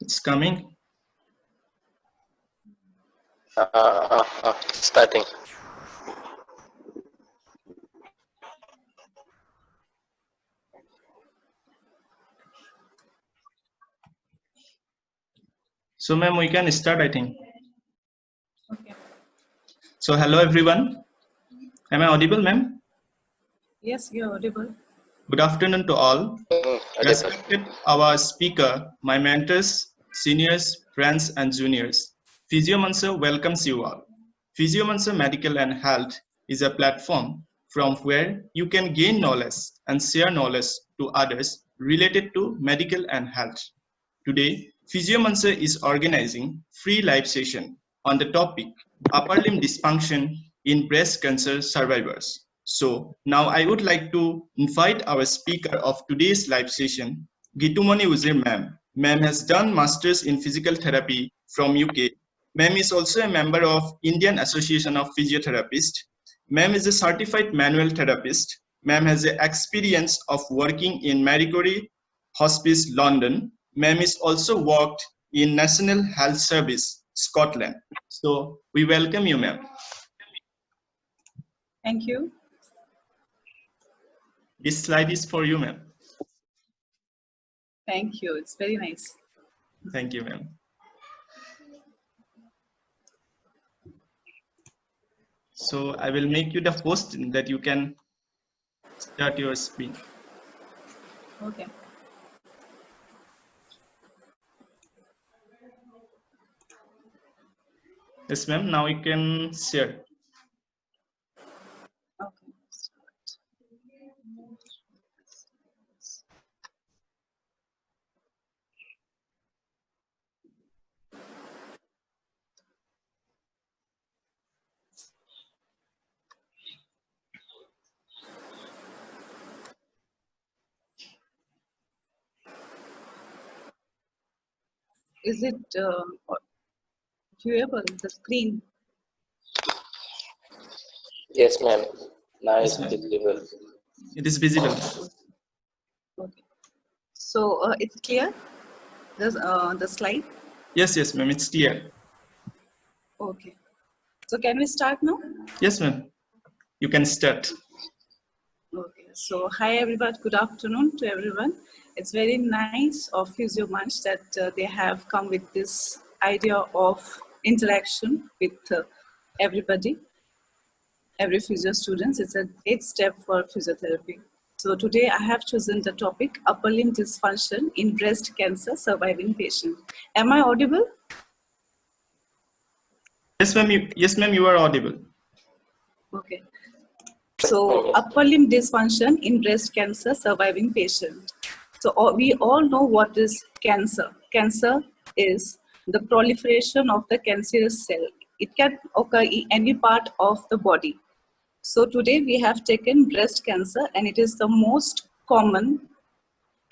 It's coming. Starting. So, ma'am, we can start, I think. Okay. So, hello, everyone. Am I audible, ma'am? Yes, you're audible. Good afternoon to all. Audible. Respected our speaker, my mentors, seniors, friends, and juniors. Physiomancer welcomes you all. Physiomancer Medical and Health is a platform from where you can gain knowledge and share knowledge to others related to medical and health. Today, Physiomancer is organizing free live session on the topic upper limb dysfunction in breast cancer survivors. So now I would like to invite our speaker of today's live session, Gitumani Uzir ma'am. Ma'am has done masters in physical therapy from UK. Ma'am is also a member of Indian Association of Physiotherapists. Ma'am is a certified manual therapist. Ma'am has the experience of working in Marie Curie Hospice, London. Ma'am is also worked in National Health Service, Scotland. So we welcome you, ma'am. Thank you. This slide is for you, ma'am. Thank you. It's very nice. Thank you, ma'am. So I will make you the host that you can start your screen. Okay. Yes, ma'am. Now you can share. Okay. Is it viewable, the screen? Yes, ma'am. Now Yes, it's ma'am. visible. It is visible. Okay. So it's clear, the slide? Yes, yes, ma'am. It's clear. Okay. So can we start now? Yes, ma'am. You can start. Okay, so hi everybody, good afternoon to everyone. It's very nice of PhysioMunch that they have come with this idea of interaction with everybody, every physio students. It's a great step for physiotherapy. So today I have chosen the topic upper limb dysfunction in breast cancer surviving patient. Am I audible? Yes, ma'am. Yes, ma'am. You are audible. Okay. So upper limb dysfunction in breast cancer surviving patient. So we all know what is cancer. Cancer is the proliferation of the cancerous cell. It can occur in any part of the body. So today we have taken breast cancer, and it is the most common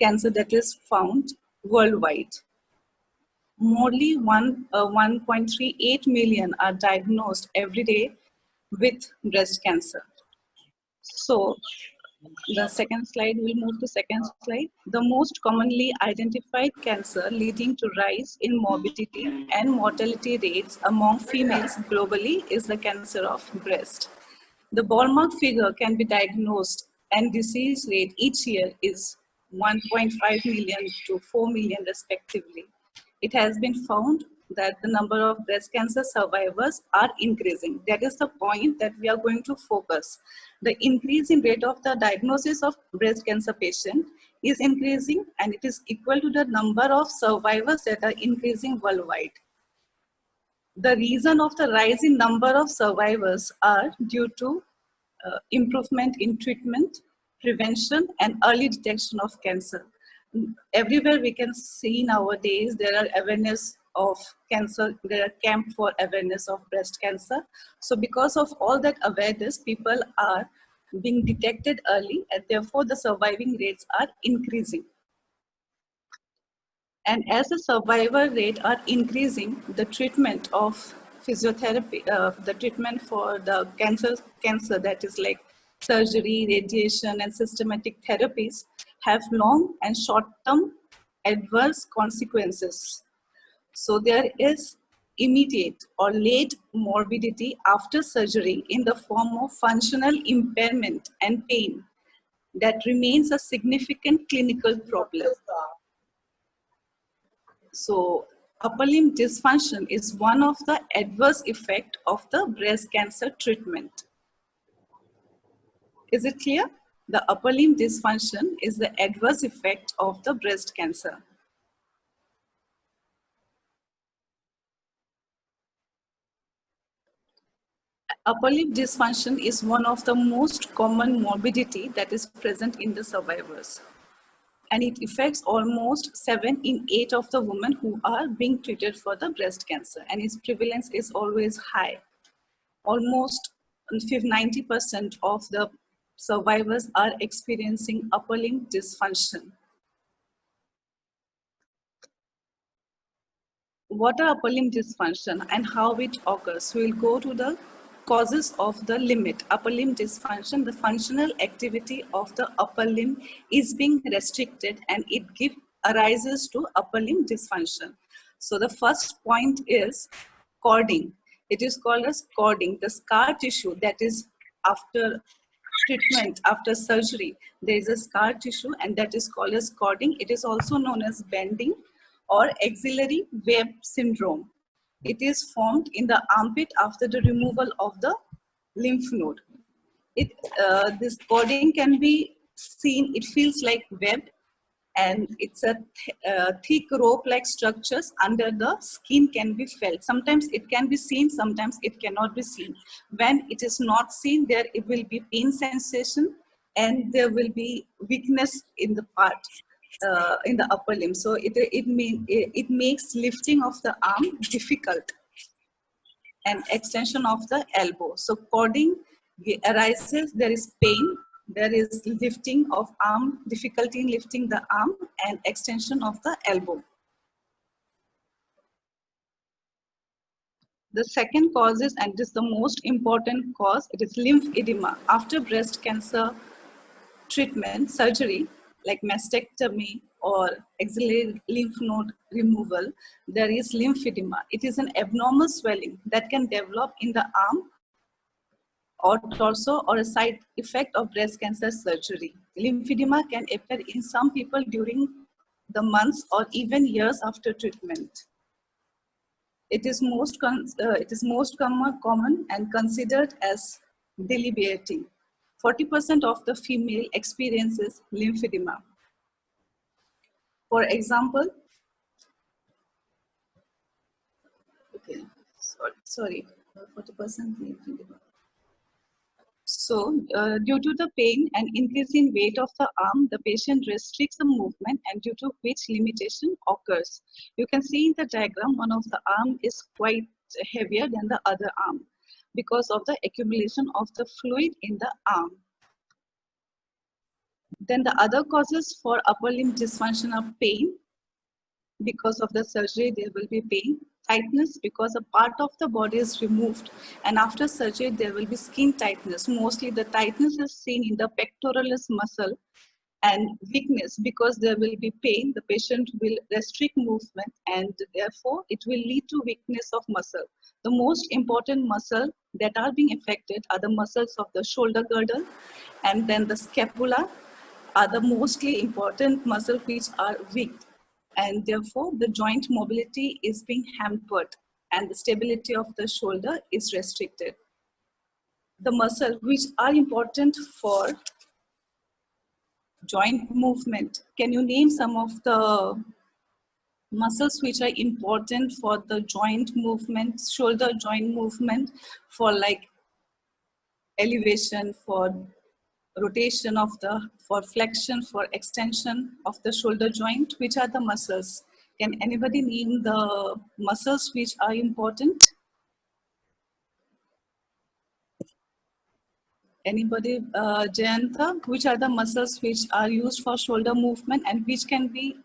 cancer that is found worldwide. Morely 1.38 million are diagnosed every day with breast cancer. So the second slide, we'll move to second slide. The most commonly identified cancer leading to rise in morbidity and mortality rates among females globally is the cancer of breast. The ballpark figure can be diagnosed, and disease rate each year is 1.5 million to 4 million respectively. It has been found that the number of breast cancer survivors are increasing. That is the point that we are going to focus. The increase in rate of the diagnosis of breast cancer patient is increasing, and it is equal to the number of survivors that are increasing worldwide. The reason of the rise in number of survivors are due to improvement in treatment, prevention, and early detection of cancer. Everywhere we can see nowadays there are awareness of cancer, there are camp for awareness of breast cancer. So because of all that awareness, people are being detected early, and therefore the surviving rates are increasing. And as the survival rate are increasing, the treatment of physiotherapy, the treatment for the cancer that is like surgery, radiation, and systematic therapies have long and short-term adverse consequences. So there is immediate or late morbidity after surgery in the form of functional impairment and pain that remains a significant clinical problem. So upper limb dysfunction is one of the adverse effects of the breast cancer treatment. Is it clear? The upper limb dysfunction is the adverse effect of the breast cancer. Upper limb dysfunction is one of the most common morbidity that is present in the survivors. And it affects almost 7 in 8 of the women who are being treated for the breast cancer. And its prevalence is always high. Almost 90% of the survivors are experiencing upper limb dysfunction. What are upper limb dysfunction and how it occurs? We'll go to the causes of the limit. Upper limb dysfunction, the functional activity of the upper limb is being restricted and it arises to upper limb dysfunction. So the first point is cording. It is called as cording. The scar tissue that is after treatment, after surgery, there is a scar tissue and that is called as cording. It is also known as bending or axillary web syndrome. It is formed in the armpit after the removal of the lymph node. This cording can be seen, it feels like web, and it's a thick rope-like structures under the skin can be felt. Sometimes it can be seen, sometimes it cannot be seen. When it is not seen, there it will be pain sensation and there will be weakness in the part. In the upper limb, so it makes lifting of the arm difficult and extension of the elbow. So cording arises, there is pain, there is lifting of arm, difficulty in lifting the arm and extension of the elbow. The second cause is, and this is the most important cause, it is lymphedema. After breast cancer treatment, surgery, like mastectomy or axillary lymph node removal, there is lymphedema. It is an abnormal swelling that can develop in the arm or torso or a side effect of breast cancer surgery. Lymphedema can appear in some people during the months or even years after treatment. It is most common and considered as debilitating. 40% of the female experiences lymphedema. For example, okay, sorry, 40% lymphedema. So, due to the pain and increase in weight of the arm, the patient restricts the movement and due to which limitation occurs. You can see in the diagram, one of the arm is quite heavier than the other arm because of the accumulation of the fluid in the arm. Then the other causes for upper limb dysfunction are pain. Because of the surgery, there will be pain. Tightness, because a part of the body is removed. And after surgery, there will be skin tightness. Mostly the tightness is seen in the pectoralis muscle. And weakness, because there will be pain, the patient will restrict movement and therefore it will lead to weakness of muscle. The most important muscle that are being affected are the muscles of the shoulder girdle and then the scapula are the mostly important muscle which are weak, and therefore the joint mobility is being hampered and the stability of the shoulder is restricted. The muscles which are important for joint movement, can you name some of the muscles which are important for the joint movement, shoulder joint movement, for like elevation, for rotation of the, for flexion, for extension of the shoulder joint? Which are the muscles? Can anybody name the muscles which are important? Anybody, Jayanta, which are the muscles which are used for shoulder movement and which can be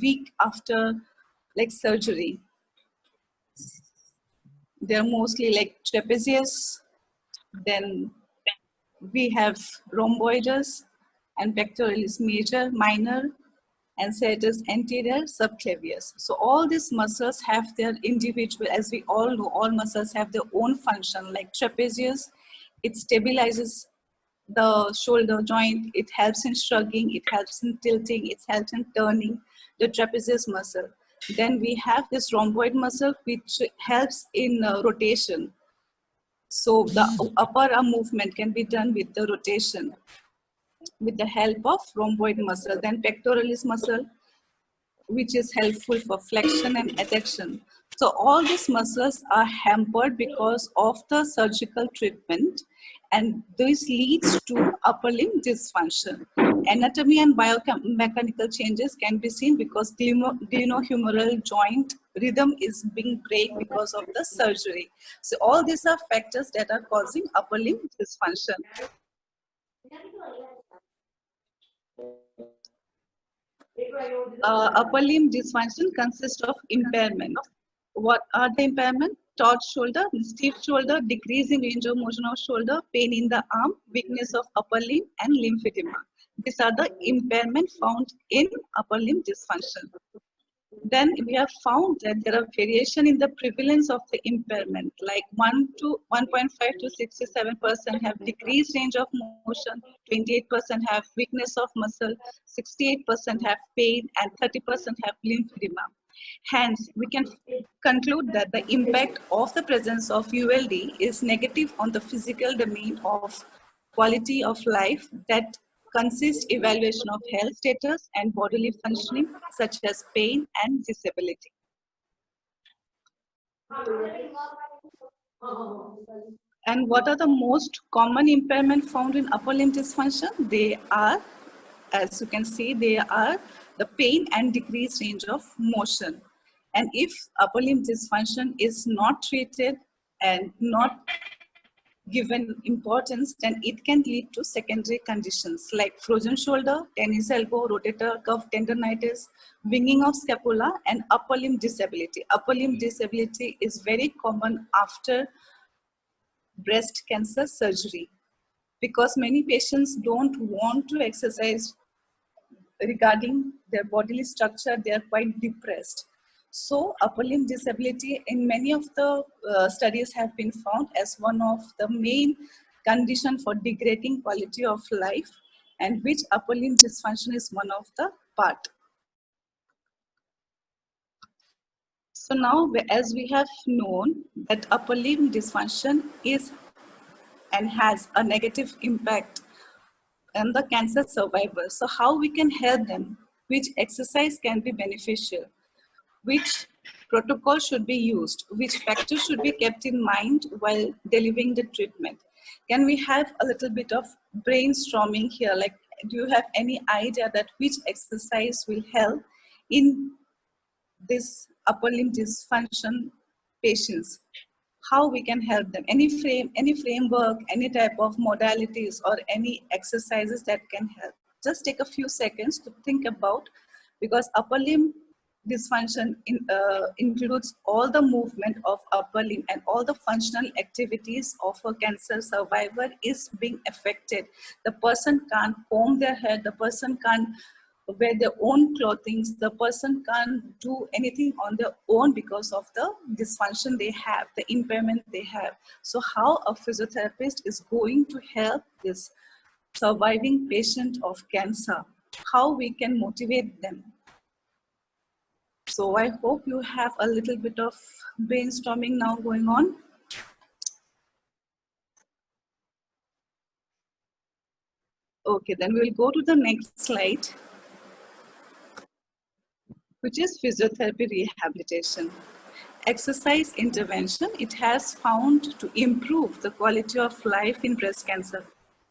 weak after like surgery? They're mostly like trapezius, then we have rhomboids and pectoralis major, minor, and serratus anterior subclavius. So all these muscles have their individual, as we all know, all muscles have their own function. Like trapezius, it stabilizes the shoulder joint, it helps in shrugging, it helps in tilting, it helps in turning the trapezius muscle. Then we have this rhomboid muscle which helps in rotation. So the upper arm movement can be done with the rotation with the help of rhomboid muscle. Then pectoralis muscle, which is helpful for flexion and adduction. So all these muscles are hampered because of the surgical treatment, and this leads to upper limb dysfunction. Anatomy and biomechanical changes can be seen because glenohumeral joint rhythm is being break because of the surgery. So all these are factors that are causing upper limb dysfunction. Upper limb dysfunction consists of impairment. What are the impairment? Taut shoulder, stiff shoulder, decrease in range of motion of shoulder, pain in the arm, weakness of upper limb, and lymphedema. These are the impairment found in upper limb dysfunction. Then we have found that there are variation in the prevalence of the impairment, like 1.5 to 67% have decreased range of motion, 28% have weakness of muscle, 68% have pain, and 30% have lymphedema. Hence, we can conclude that the impact of the presence of ULD is negative on the physical domain of quality of life that consists evaluation of health status and bodily functioning such as pain and disability. And what are the most common impairment found in upper limb dysfunction? They are, as you can see, they are the pain and decreased range of motion. And if upper limb dysfunction is not treated and not given importance, then it can lead to secondary conditions like frozen shoulder, tennis elbow, rotator cuff tendonitis, winging of scapula, and upper limb disability. Upper limb disability is very common after breast cancer surgery because many patients don't want to exercise regarding their bodily structure. They are quite depressed. So upper limb disability in many of the studies have been found as one of the main condition for degrading quality of life, and which upper limb dysfunction is one of the part. So now, as we have known that upper limb dysfunction is and has a negative impact on the cancer survivors. So how we can help them? Which exercise can be beneficial? Which protocol should be used? Which factors should be kept in mind while delivering the treatment? Can we have a little bit of brainstorming here? Like, do you have any idea that which exercise will help in this upper limb dysfunction patients? How we can help them? Any framework, any type of modalities or any exercises that can help? Just take a few seconds to think about, because upper limb dysfunction includes all the movement of upper limb, and all the functional activities of a cancer survivor is being affected. The person can't comb their hair, the person can't wear their own clothing, the person can't do anything on their own because of the dysfunction they have, the impairment they have. So how a physiotherapist is going to help this surviving patient of cancer? How we can motivate them? So I hope you have a little bit of brainstorming now going on. Okay, then we'll go to the next slide, which is physiotherapy rehabilitation. Exercise intervention, it has found to improve the quality of life in breast cancer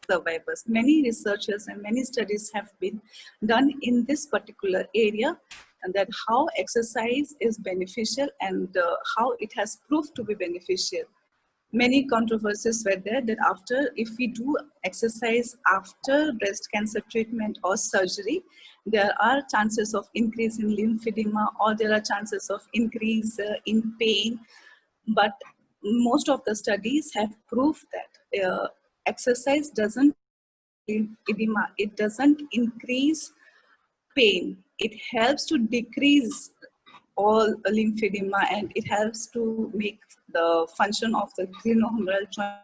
survivors. Many researchers and many studies have been done in this particular area, and that how exercise is beneficial and how it has proved to be beneficial. Many controversies were there that after, if we do exercise after breast cancer treatment or surgery, there are chances of increase in lymphedema, or there are chances of increase in pain. But most of the studies have proved that exercise doesn't lymphedema, it doesn't increase pain. it helps to decrease all lymphedema, and it helps to make the function of the glenohumeral joint.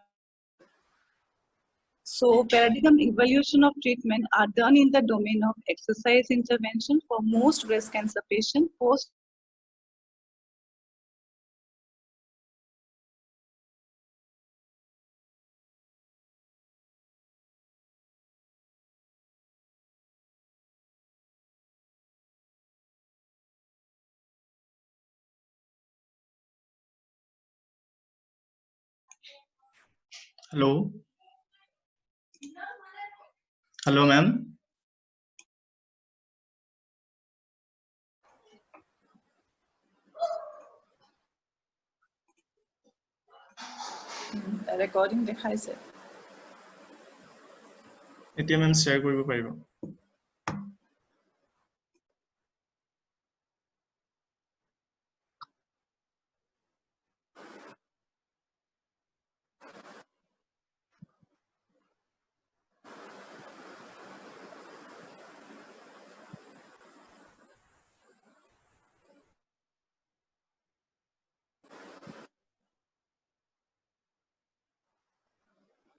So paradigm evaluation of treatment are done in the domain of exercise intervention for most breast cancer patients post. Hello. Hello, ma'am. Recording দেখাইছে এতিয়া ma'am share কৰিব পাৰিব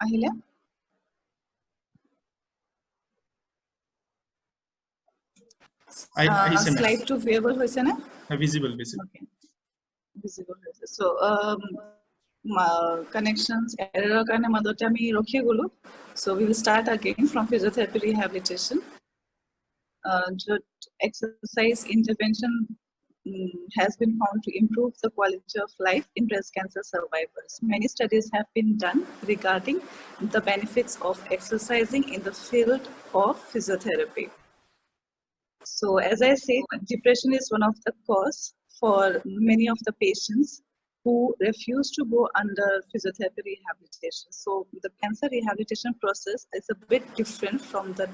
আহিলে আহিছে ma'am slide to viewable হৈছে নে visible okay visible হৈছে so connections error কাৰণে মাজতে আমি ৰখি গলো so we will start again from physiotherapy rehabilitation exercise intervention has been found to improve the quality of life in breast cancer survivors. Many studies have been done regarding the benefits of exercising in the field of physiotherapy. So as I said, depression is one of the cause for many of the patients who refuse to go under physiotherapy rehabilitation. So the cancer rehabilitation process is a bit different from the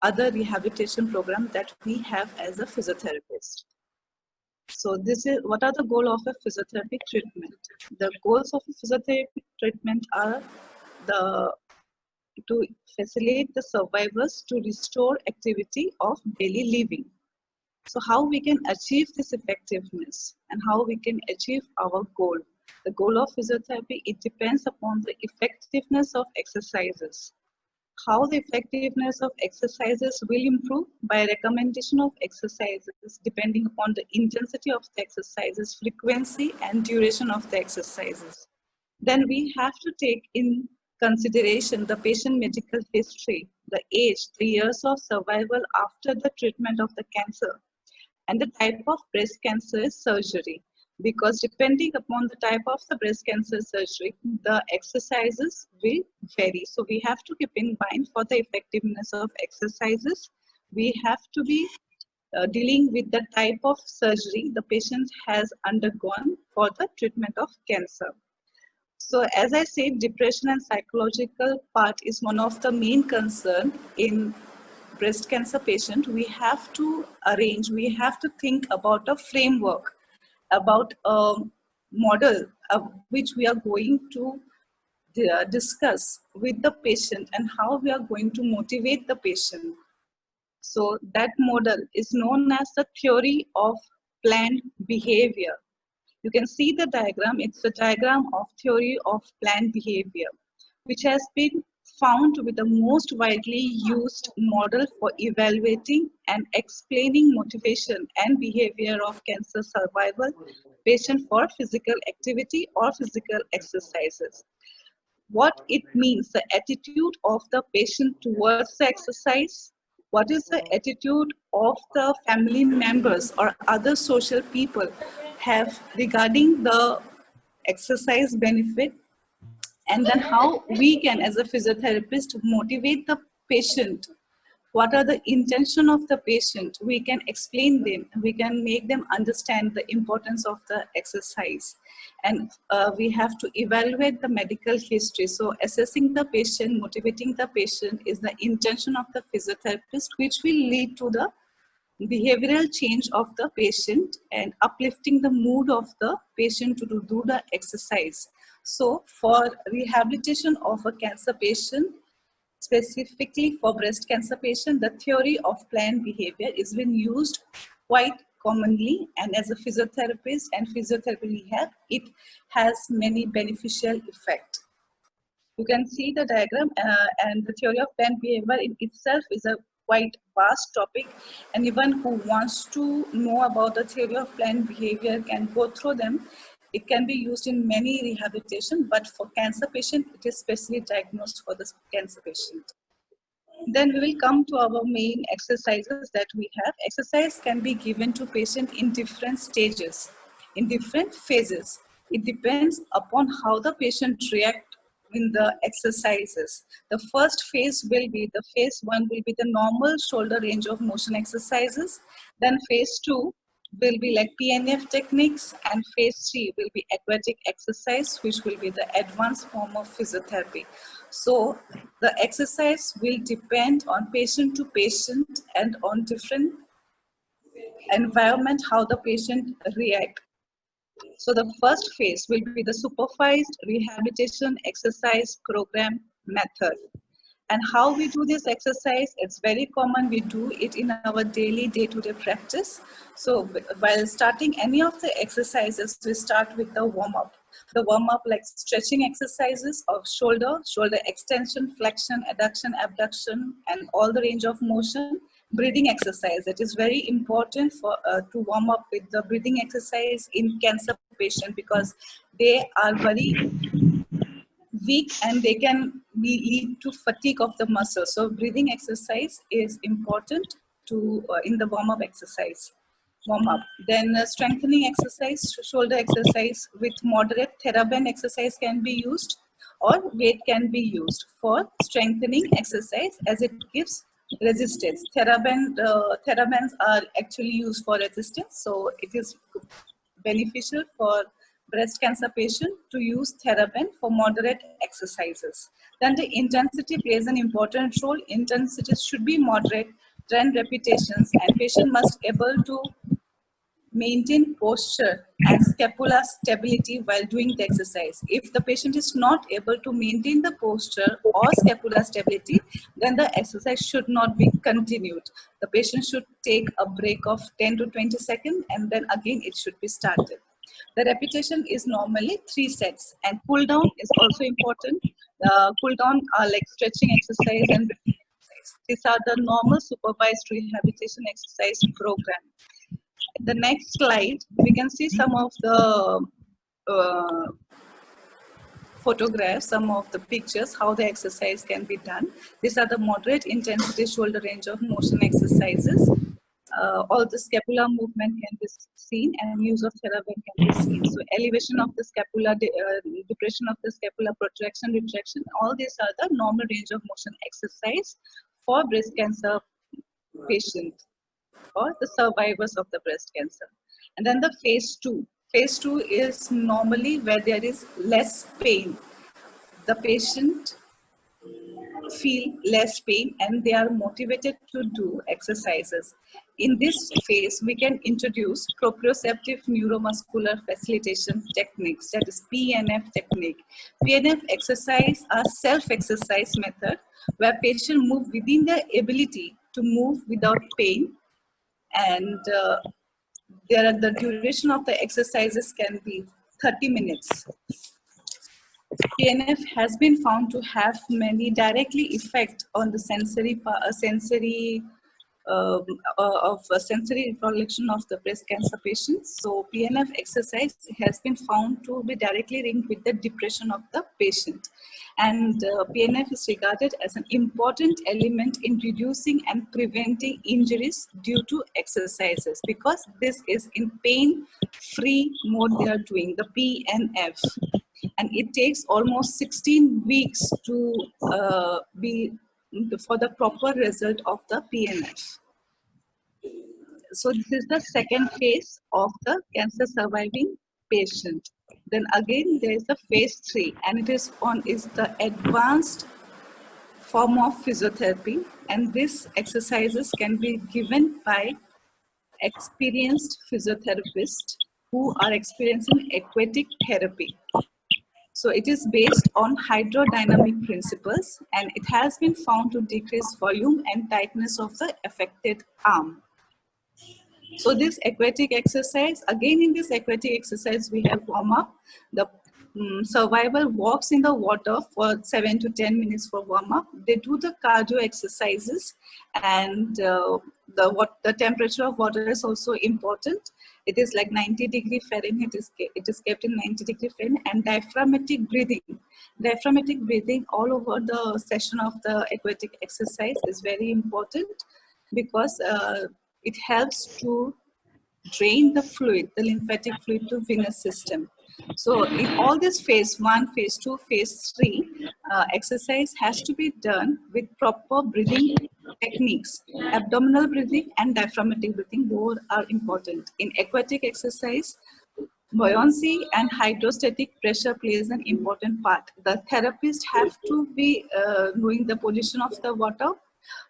other rehabilitation program that we have as a physiotherapist. So this is what are the goals of a physiotherapy treatment. The goals of a physiotherapy treatment are to facilitate the survivors to restore activity of daily living. So how we can achieve this effectiveness and how we can achieve our goal. The goal of physiotherapy, it depends upon the effectiveness of exercises. How the effectiveness of exercises will improve by recommendation of exercises depending upon the intensity of the exercises, frequency and duration of the exercises. Then we have to take in consideration the patient medical history, the age, the years of survival after the treatment of the cancer, and the type of breast cancer surgery. Because depending upon the type of the breast cancer surgery, the exercises will vary. So we have to keep in mind for the effectiveness of exercises, we have to be dealing with the type of surgery the patient has undergone for the treatment of cancer. So as I said, depression and psychological part is one of the main concern in breast cancer patient. We have to arrange, we have to think about a framework, about a model which we are going to discuss with the patient and how we are going to motivate the patient. So that model is known as the theory of planned behavior. You can see the diagram, it's a diagram of theory of planned behavior, which has been found to be the most widely used model for evaluating and explaining motivation and behavior of cancer survival patient for physical activity or physical exercises. What it means, the attitude of the patient towards the exercise, what is the attitude of the family members or other social people have regarding the exercise benefit, and then how we can as a physiotherapist motivate the patient. What are the intention of the patient? We can explain them, we can make them understand the importance of the exercise, and we have to evaluate the medical history. So assessing the patient, motivating the patient is the intention of the physiotherapist, which will lead to the behavioral change of the patient and uplifting the mood of the patient to do the exercise. So for rehabilitation of a cancer patient, specifically for breast cancer patients, the theory of planned behavior is being used quite commonly, and as a physiotherapist and physiotherapy rehab, it has many beneficial effects. You can see the diagram, and the theory of planned behavior in itself is a quite vast topic, and anyone who wants to know about the theory of planned behavior can go through them. It can be used in many rehabilitation, but for cancer patient, it is specially diagnosed for the cancer patient. Then we will come to our main exercises that we have. Exercise can be given to patient in different stages, in different phases. It depends upon how the patient react in the exercises. The first phase will be, the phase 1 will be the normal shoulder range of motion exercises. Then phase 2 will be like PNF techniques, and phase 3 will be aquatic exercise, which will be the advanced form of physiotherapy. So the exercise will depend on patient to patient and on different environment, how the patient react. So the first phase will be the supervised rehabilitation exercise program method. And how we do this exercise, it's very common. We do it in our daily day-to-day practice. So while starting any of the exercises, we start with the warm-up. The warm-up like stretching exercises of shoulder extension, flexion, adduction, abduction, and all the range of motion. Breathing exercise, it is very important for to warm up with the breathing exercise in cancer patient, because they are very weak and they can lead to fatigue of the muscle. So breathing exercise is important to in the warm-up exercise. Warm-up. Then strengthening exercise, shoulder exercise with moderate TheraBand exercise can be used, or weight can be used for strengthening exercise, as it gives resistance. TheraBands are actually used for resistance, so it is beneficial for breast cancer patient to use TheraBand for moderate exercises. Then the intensity plays an important role. Intensity should be moderate, 10 repetitions, and patient must able to maintain posture and scapular stability while doing the exercise. If the patient is not able to maintain the posture or scapular stability, then the exercise should not be continued. The patient should take a break of 10 to 20 seconds, and then again it should be started. The repetition is normally 3 sets, and cool down is also important. Cool down are like stretching exercise and breathing exercise. These are the normal supervised rehabilitation exercise program. The next slide, we can see some of the photographs, some of the pictures, how the exercise can be done. These are the moderate intensity shoulder range of motion exercises. All the scapular movement can be seen, and use of TheraBand can be seen. So elevation of the scapula, depression of the scapula, protraction, retraction, all these are the normal range of motion exercise for breast cancer patients or the survivors of the breast cancer. And then the phase 2. Phase 2 is normally where there is less pain. The patient feel less pain and they are motivated to do exercises. In this phase, we can introduce proprioceptive neuromuscular facilitation techniques, that is PNF technique. PNF exercise are self-exercise method where patient move within their ability to move without pain, and the duration of the exercises can be 30 minutes. PNF has been found to have many directly effect on the sensory reproduction of the breast cancer patients. So PNF exercise has been found to be directly linked with the depression of the patient. And PNF is regarded as an important element in reducing and preventing injuries due to exercises, because this is in pain-free mode they are doing, the PNF. And it takes almost 16 weeks to for the proper result of the PNF. So this is the second phase of the cancer surviving patient. Then again there is the phase 3, and it is the advanced form of physiotherapy, and these exercises can be given by experienced physiotherapists who are experiencing aquatic therapy. So it is based on hydrodynamic principles, and it has been found to decrease volume and tightness of the affected arm. So this aquatic exercise, again in this aquatic exercise, we have warm up. The survivor walks in the water for 7 to 10 minutes for warm up. They do the cardio exercises, and the temperature of water is also important. It is like 90° Fahrenheit. It is kept in 90° Fahrenheit, and diaphragmatic breathing. Diaphragmatic breathing all over the session of the aquatic exercise is very important, because it helps to drain the fluid, the lymphatic fluid, to venous system. So in all this phase 1, phase 2, phase 3, exercise has to be done with proper breathing techniques. Abdominal breathing and diaphragmatic breathing, both are important. In aquatic exercise, buoyancy and hydrostatic pressure plays an important part. The therapist have to be knowing the position of the water,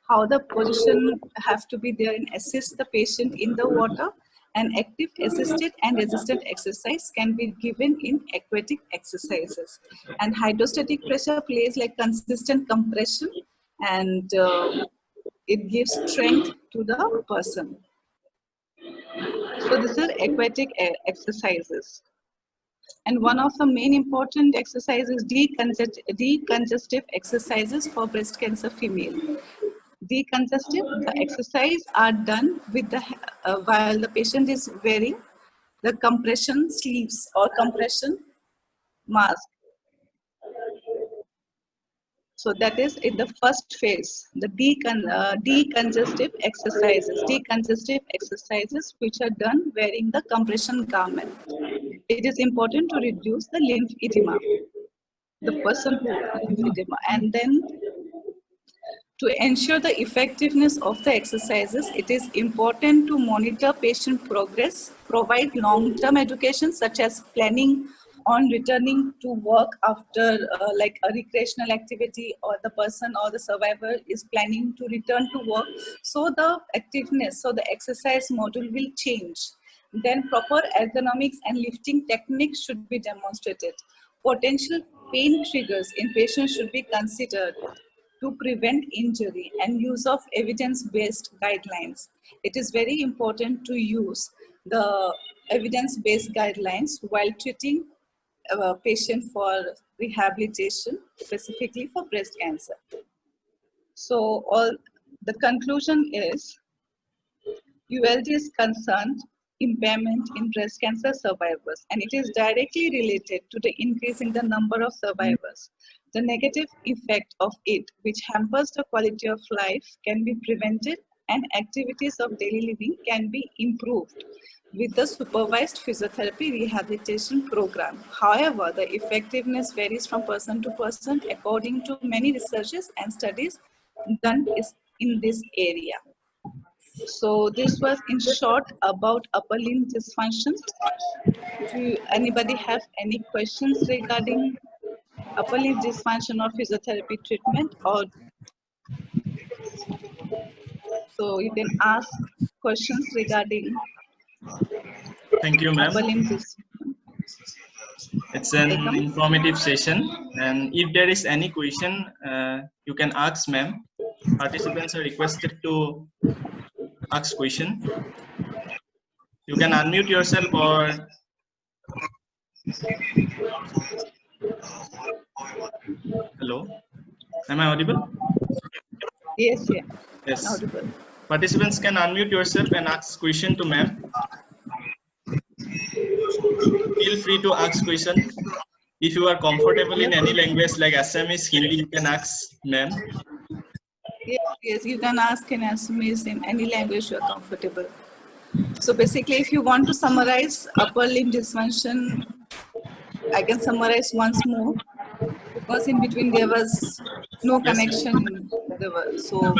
how the position have to be there and assist the patient in the water, and active assisted and resistant exercise can be given in aquatic exercises. And hydrostatic pressure plays like consistent compression, and it gives strength to the person. So this is aquatic exercises. And one of the main important exercises, decongestive exercises for breast cancer female. Decongestive, the exercise are done with the while the patient is wearing the compression sleeves or compression mask. So that is in the first phase, the decongestive exercises which are done wearing the compression garment. It is important to reduce the lymphedema, the person who lymphedema, and then to ensure the effectiveness of the exercises, it is important to monitor patient progress, provide long-term education such as planning on returning to work after like a recreational activity, or the person or the survivor is planning to return to work. So the activeness, so the exercise module will change. Then proper ergonomics and lifting techniques should be demonstrated. Potential pain triggers in patients should be considered to prevent injury, and use of evidence-based guidelines. It is very important to use the evidence-based guidelines while treating a patient for rehabilitation, specifically for breast cancer. So the conclusion is, ULD is concerned impairment in breast cancer survivors, and it is directly related to the increase in the number of survivors. The negative effect of it, which hampers the quality of life, can be prevented, and activities of daily living can be improved with the supervised physiotherapy rehabilitation program. However, the effectiveness varies from person to person according to many researches and studies done in this area. So this was in short about upper limb dysfunction. Do anybody have any questions regarding upper limb dysfunction or physiotherapy treatment? Or so you can ask questions regarding Thank you, ma'am. upper limb dysfunction. It's an informative session, and if there is any question, you can ask, ma'am. Participants are requested to ask question. You can unmute yourself or hello. Am I audible? Yes, yeah. Yes. Audible. Participants can unmute yourself and ask question to ma'am. Feel free to ask question. If you are comfortable in any language like Assamese, Hindi, you can ask ma'am. Yes, you can ask in Assamese, in any language you are comfortable. So basically, if you want to summarize upper limb dysfunction, I can summarize once more, because in between there was no connection. So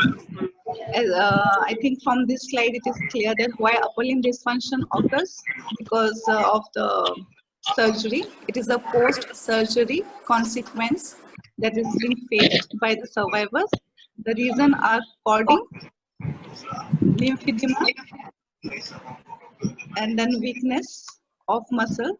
I think from this slide it is clear that why upper limb dysfunction occurs, because of the surgery. It is a post-surgery consequence that is being faced by the survivors. The reason are cording, lymphedema, and then weakness of muscle,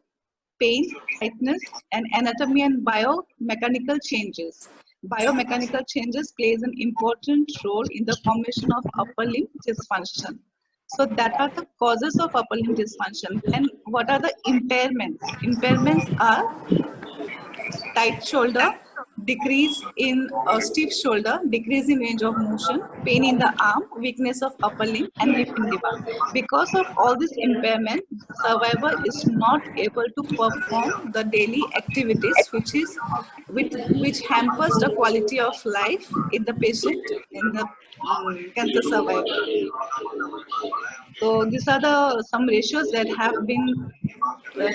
pain, tightness, and anatomy and biomechanical changes. Biomechanical changes plays an important role in the formation of upper limb dysfunction. So that are the causes of upper limb dysfunction. And what are the impairments? Impairments are tight shoulder, decrease in stiff shoulder, decrease in range of motion, pain in the arm, weakness of upper limb, and lymphedema. Because of all this impairment, the survivor is not able to perform the daily activities, which hampers the quality of life in the patient, in the cancer survivor. So these are some ratios that have been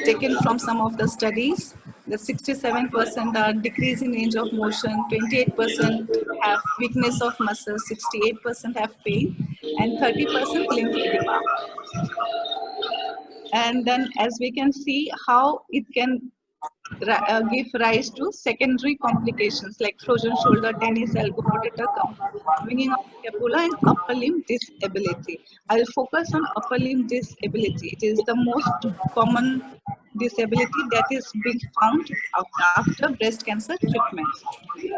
taken from some of the studies. The 67% are decrease in range of motion, 28% have weakness of muscle, 68% have pain, and 30% lymphedema. And then as we can see how it can give rise to secondary complications like frozen shoulder, tennis elbow, rotator cuff, swinging of scapula, and upper limb disability. I'll focus on upper limb disability. It is the most common disability that is being found after breast cancer treatment.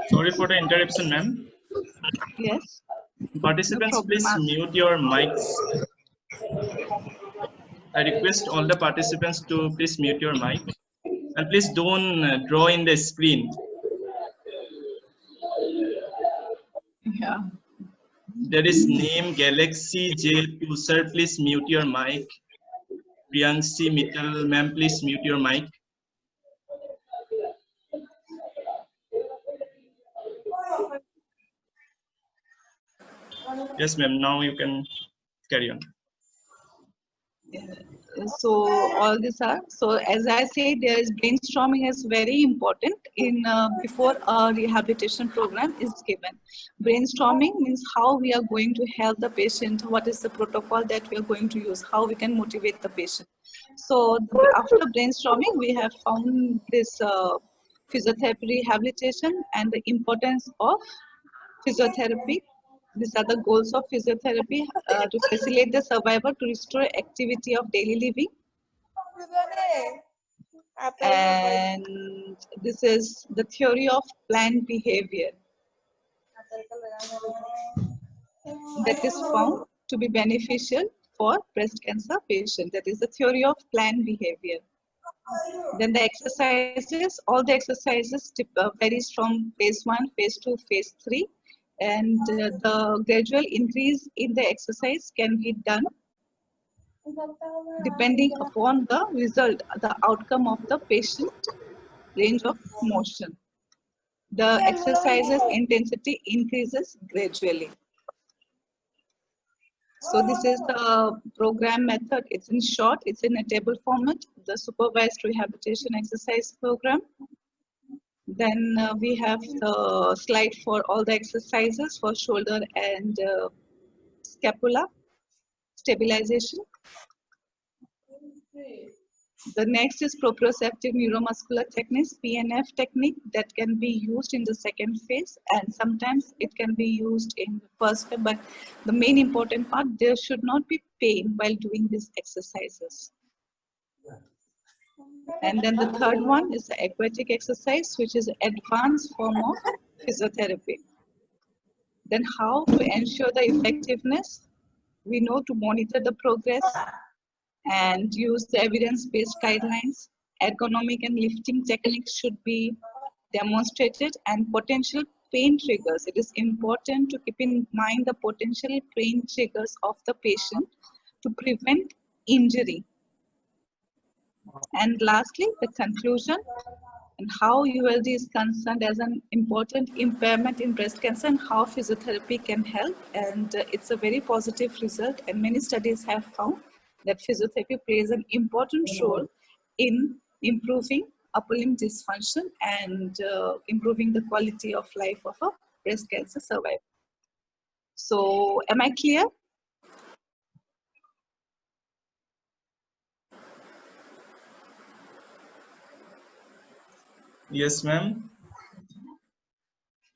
Sorry for the interruption, ma'am. Yes. Participants, No please mute your mics. I request all the participants to please mute your mic. And please don't draw in the screen. Yeah. There is name Galaxy J2. Sir, please mute your mic. Priyanshi Mittal, ma'am, please mute your mic. Yes, ma'am. Now you can carry on. So all these are, so as I say, there is brainstorming is very important in before a rehabilitation program is given. Brainstorming means how we are going to help the patient, what is the protocol that we are going to use, how we can motivate the patient. So after brainstorming, we have found this physiotherapy rehabilitation and the importance of physiotherapy. These are the goals of physiotherapy to facilitate the survivor to restore activity of daily living. And this is the theory of planned behavior that is found to be beneficial for breast cancer patients. That is the theory of planned behavior. Then the exercises, all the exercises varies from phase 1, phase 2, phase 3. And the gradual increase in the exercise can be done depending upon the result, the outcome of the patient range of motion. The exercises intensity increases gradually. So this is the program method. It's in short, it's in a table format, the supervised rehabilitation exercise program. Then we have the slide for all the exercises for shoulder and scapula stabilization. The next is proprioceptive neuromuscular techniques, PNF technique, that can be used in the second phase, and sometimes it can be used in the first phase. But the main important part, there should not be pain while doing these exercises. And then the third one is the aquatic exercise, which is an advanced form of physiotherapy. Then how to ensure the effectiveness? We know to monitor the progress and use the evidence-based guidelines. Ergonomic and lifting techniques should be demonstrated, and potential pain triggers. It is important to keep in mind the potential pain triggers of the patient to prevent injury. And lastly, the conclusion and how ULD is concerned as an important impairment in breast cancer and how physiotherapy can help. And it's a very positive result, and many studies have found that physiotherapy plays an important role in improving upper limb dysfunction and improving the quality of life of a breast cancer survivor. So am I clear? Yes, ma'am.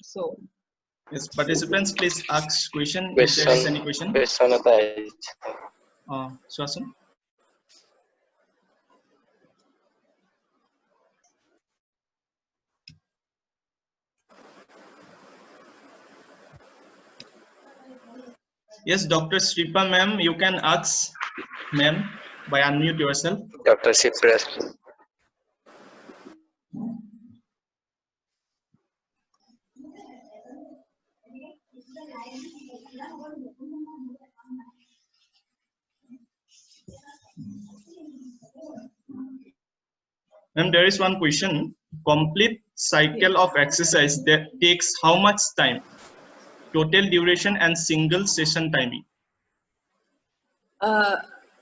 So yes, participants, please ask question if there is any question. Swasan? Yes, Dr. Shripa ma'am, you can ask ma'am by unmute yourself. Dr. Cypress. Ma'am, there is one question. Complete cycle of exercise that takes how much time? Total duration and single session timing.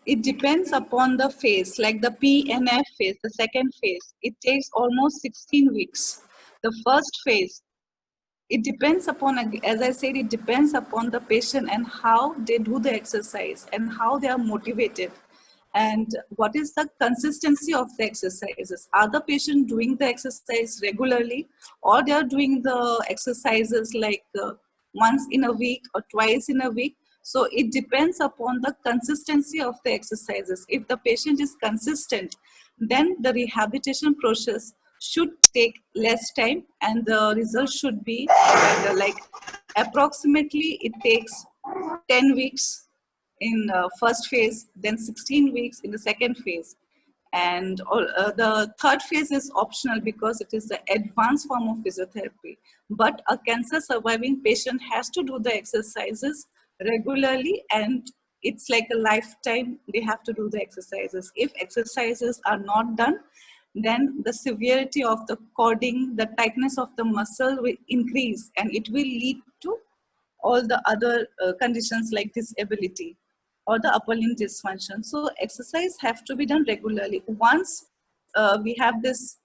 It depends upon the phase, like the PNF phase, the second phase, it takes almost 16 weeks. The first phase, it depends upon, as I said, it depends upon the patient and how they do the exercise and how they are motivated and what is the consistency of the exercises. Are the patient doing the exercise regularly, or they are doing the exercises like once in a week or twice in a week? So it depends upon the consistency of the exercises. If the patient is consistent, then the rehabilitation process should take less time and the result should be better. Like approximately it takes 10 weeks in first phase, then 16 weeks in the second phase. And the third phase is optional because it is the advanced form of physiotherapy. But a cancer surviving patient has to do the exercises regularly, and it's like a lifetime they have to do the exercises. If exercises are not done, then the severity of the cording, the tightness of the muscle will increase, and it will lead to all the other conditions like disability or the upper limb dysfunction. So exercise have to be done regularly. Once we have this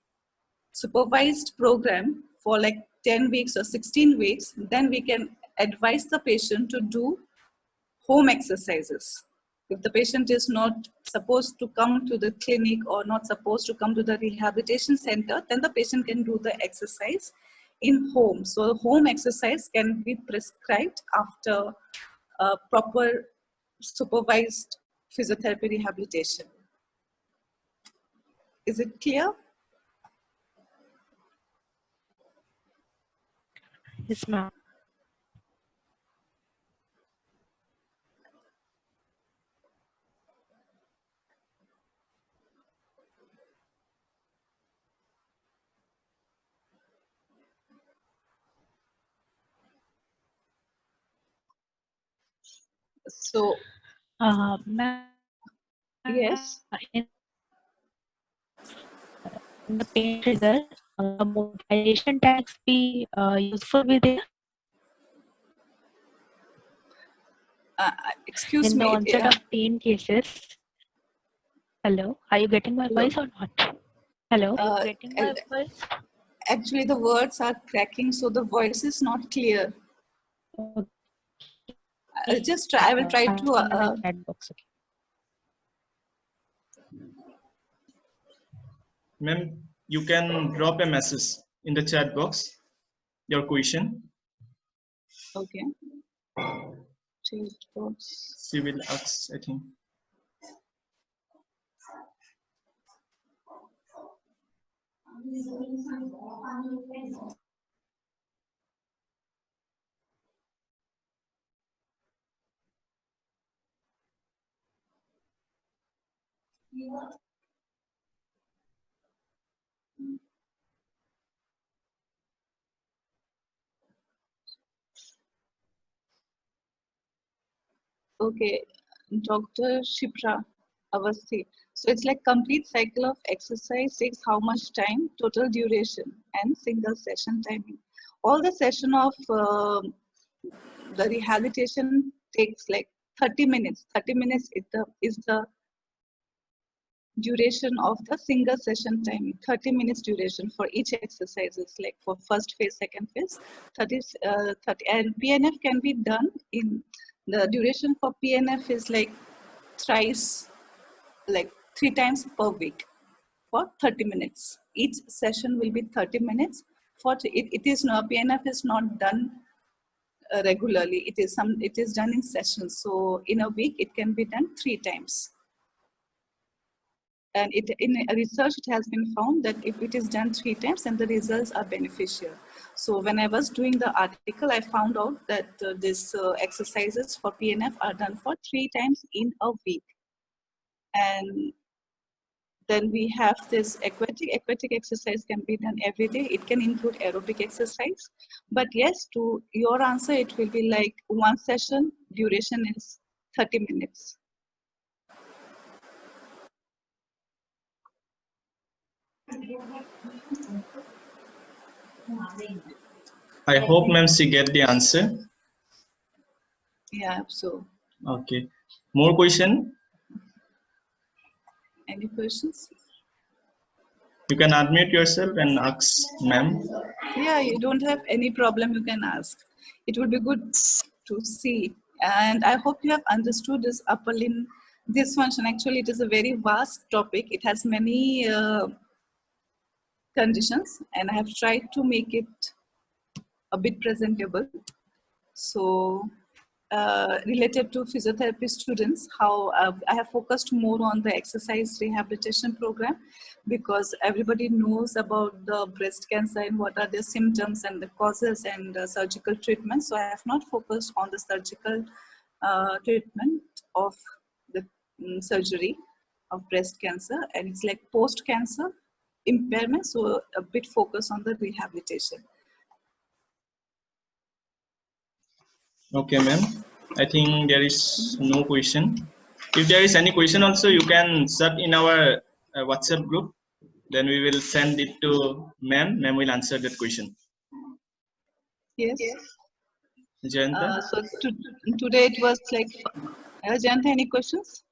supervised program for like 10 weeks or 16 weeks, then we can advise the patient to do home exercises. If the patient is not supposed to come to the clinic or not supposed to come to the rehabilitation center, then the patient can do the exercise in home. So home exercise can be prescribed after proper supervised physiotherapy rehabilitation. Is it clear? Yes, ma'am. So, Ma'am, yes. in the pain trigger, the mobilization tags be useful with it Excuse in the me. onset of pain cases. Hello, are you getting my Hello. voice or not? Hello, are you getting my voice? Actually, the words are cracking, so the voice is not clear. Just try. I will try to. In the chat box. Okay. Ma'am, you can drop a message in the chat box, your question. Okay. Chat box. She will ask, I think. Okay, Dr. Shipra Avasthi. So it's like complete cycle of exercise takes how much time, total duration, and single session timing. All the session of the rehabilitation takes like 30 minutes. 30 minutes is the duration of the single session timing. 30 minutes duration for each exercises, like for first phase, second phase. 30, 30 and PNF can be done in the duration for PNF is like thrice, like 3 times per week for 30 minutes. Each session will be 30 minutes. It is not, PNF is not done regularly. It is done in sessions. So in a week, it can be done 3 times. And in research, it has been found that if it is done 3 times, then the results are beneficial. So when I was doing the article, I found out that these exercises for PNF are done for 3 times in a week. And then we have this aquatic exercise can be done every day. It can include aerobic exercise. But yes, to your answer, it will be like one session, duration is 30 minutes. I hope ma'am she get the answer. Yeah, so. Okay. More question? Any questions? You can unmute yourself and ask ma'am. Yeah, you don't have any problem, you can ask. It will be good to see. And I hope you have understood this upper limb dysfunction. Actually, it is a very vast topic. It has many conditions, and I have tried to make it a bit presentable. So related to physiotherapy students, how I have focused more on the exercise rehabilitation program, because everybody knows about the breast cancer and what are the symptoms and the causes and surgical treatment. So I have not focused on the surgical treatment of the surgery of breast cancer, and it's like post-cancer impairment, so a bit focus on the rehabilitation. Okay, ma'am. I think there is no question. If there is any question also, you can search in our WhatsApp group. Then we will send it to ma'am. Ma'am will answer that question. Yes. Jayanta? So today it was like, Jayanta, any questions?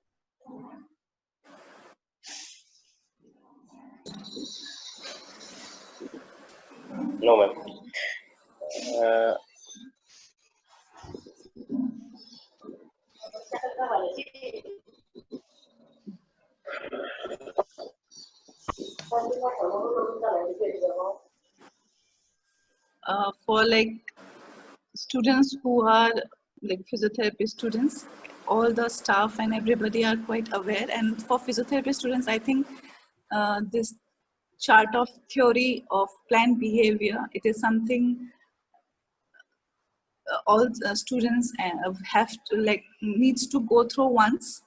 No, ma'am. For like students who are like physiotherapy students, all the staff and everybody are quite aware. And for physiotherapy students, I think this chart of theory of planned behavior, it is something all students have to like needs to go through once.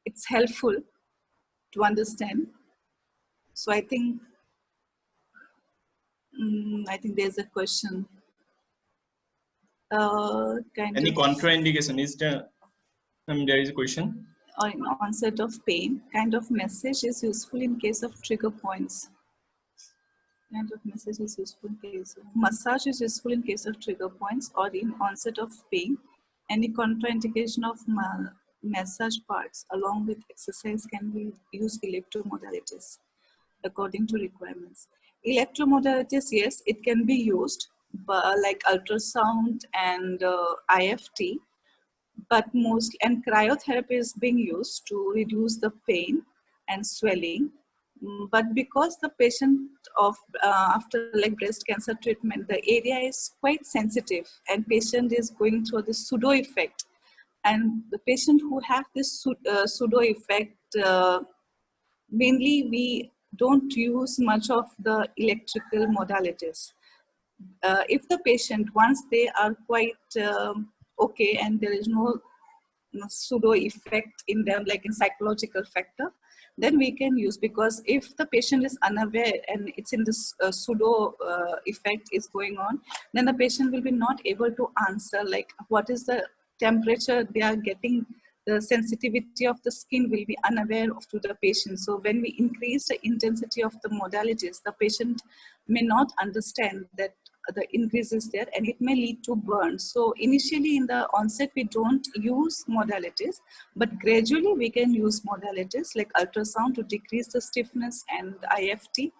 It's helpful to understand. So I think there's a question. Any contraindication? Is there? There is a question. Or in onset of pain, kind of message is useful in case of trigger points. Kind of message is useful in case of massage is useful in case of trigger points or in onset of pain. Any contraindication of massage parts along with exercise can be used electromodalities according to requirements. Electromodalities, yes, it can be used, but like ultrasound and IFT, but mostly, and cryotherapy is being used to reduce the pain and swelling. But because the patient of after like breast cancer treatment, the area is quite sensitive and patient is going through the pseudo effect, and the patient who have this pseudo effect, mainly we don't use much of the electrical modalities. If the patient, once they are quite okay and there is no pseudo effect in them, like in psychological factor, then we can use, because if the patient is unaware and it's in this pseudo effect is going on, then the patient will be not able to answer like what is the temperature they are getting. The sensitivity of the skin will be unaware of to the patient. So when we increase the intensity of the modalities, the patient may not understand that the increase is there and it may lead to burn. So initially in the onset, we don't use modalities, but gradually we can use modalities like ultrasound to decrease the stiffness, and IFT,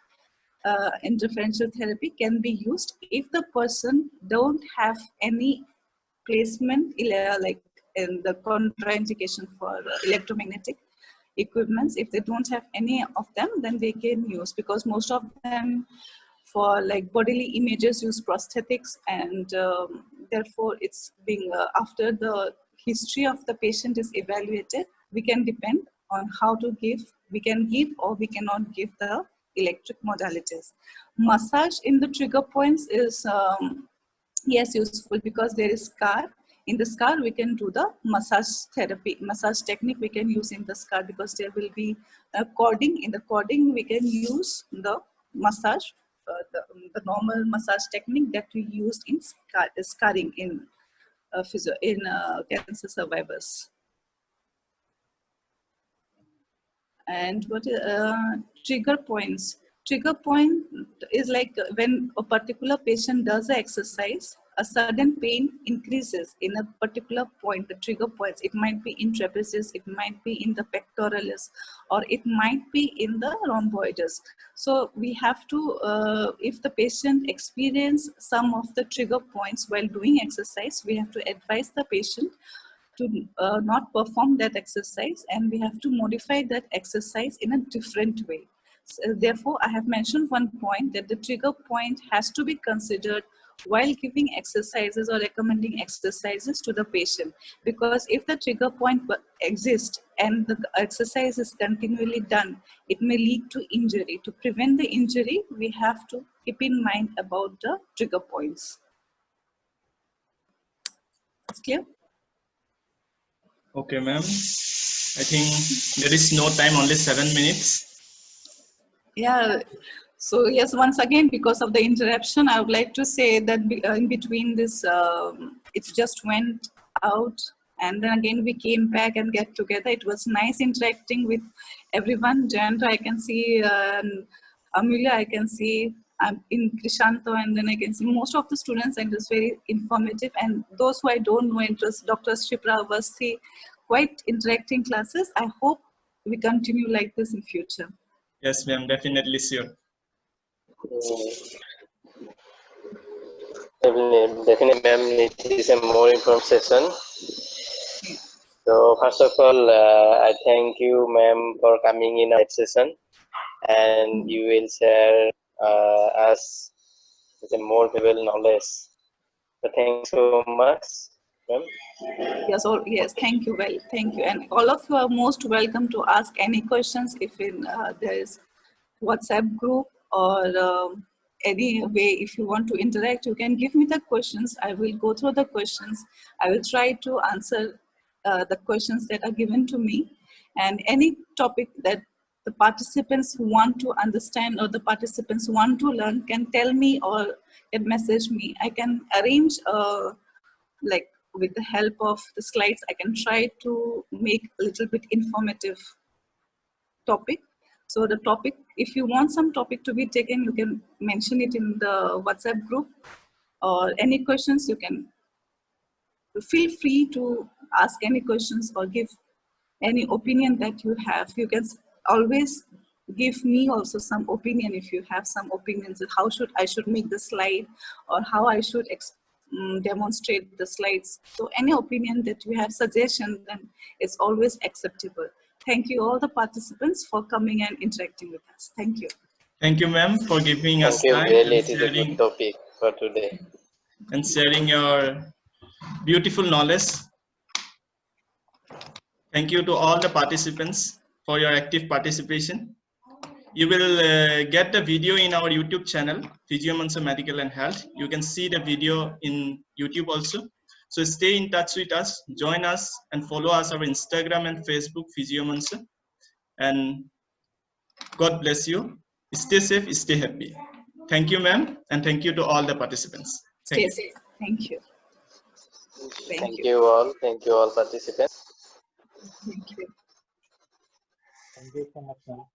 interferential therapy, can be used if the person don't have any placement like in the contraindication for electromagnetic equipments. If they don't have any of them, then they can use, because most of them for like bodily images use prosthetics, and therefore it's being after the history of the patient is evaluated, we can depend on how to give we can give or we cannot give the electric modalities. Massage in the trigger points is yes, useful because there is scar. In the scar, we can do the massage therapy, massage technique we can use in the scar because there will be cording. In the cording, we can use the massage, the normal massage technique that we used in scarring in cancer survivors. And what trigger points? Trigger point is like when a particular patient does an exercise, a sudden pain increases in a particular point, the trigger points. It might be in trapezius, it might be in the pectoralis, or it might be in the rhomboids. So we have to, if the patient experience some of the trigger points while doing exercise, we have to advise the patient to not perform that exercise, and we have to modify that exercise in a different way. So, therefore, I have mentioned one point that the trigger point has to be considered while giving exercises or recommending exercises to the patient, because if the trigger point exists and the exercise is continually done, it may lead to injury. To prevent the injury, we have to keep in mind about the trigger points. It's clear? Okay, ma'am. I think there is no time, only 7 minutes. Yeah. So yes, once again, because of the interruption, I would like to say that in between this, it just went out, and then again we came back and get together. It was nice interacting with everyone. Jayanta, I can see, Amelia, I can see, in Krishanto, and then I can see most of the students, and it's very informative. And those who I don't know, interest, Dr. Shipra, Vasti, quite interacting classes. I hope we continue like this in future. Yes, ma'am, definitely sure. Definitely, ma'am. It is a more informed session. So first of all, I thank you, ma'am, for coming in our session, and you will share us with a more valuable knowledge. So thanks so much, ma'am. Yes, thank you. Well, thank you. And all of you are most welcome to ask any questions if there is WhatsApp group or any way. If you want to interact, you can give me the questions. I will go through the questions. I will try to answer the questions that are given to me. And any topic that the participants who want to understand or the participants who want to learn can tell me or can message me. I can arrange like with the help of the slides, I can try to make a little bit informative topic. So the topic, if you want some topic to be taken, you can mention it in the WhatsApp group, or any questions, you can feel free to ask any questions or give any opinion that you have. You can always give me also some opinion if you have some opinions of how I should make the slide, or how I should demonstrate the slides. So any opinion that you have, suggestion, then it's always acceptable. Thank you all the participants for coming and interacting with us. Thank you. Thank you, ma'am, for giving us Thank you. time Really, and it is a good topic for today. sharing your beautiful knowledge. Thank you to all the participants for your active participation. You will get the video in our YouTube channel, Physio-Mansa Medical and Health. You can see the video in YouTube also. So stay in touch with us, join us, and follow us on Instagram and Facebook, Physio-Mansa. And God bless you. Stay safe, stay happy. Thank you, ma'am, and thank you to all the participants. Stay safe. Thank you. Thank you all. Thank you all participants. Thank you. Thank you so much, ma'am.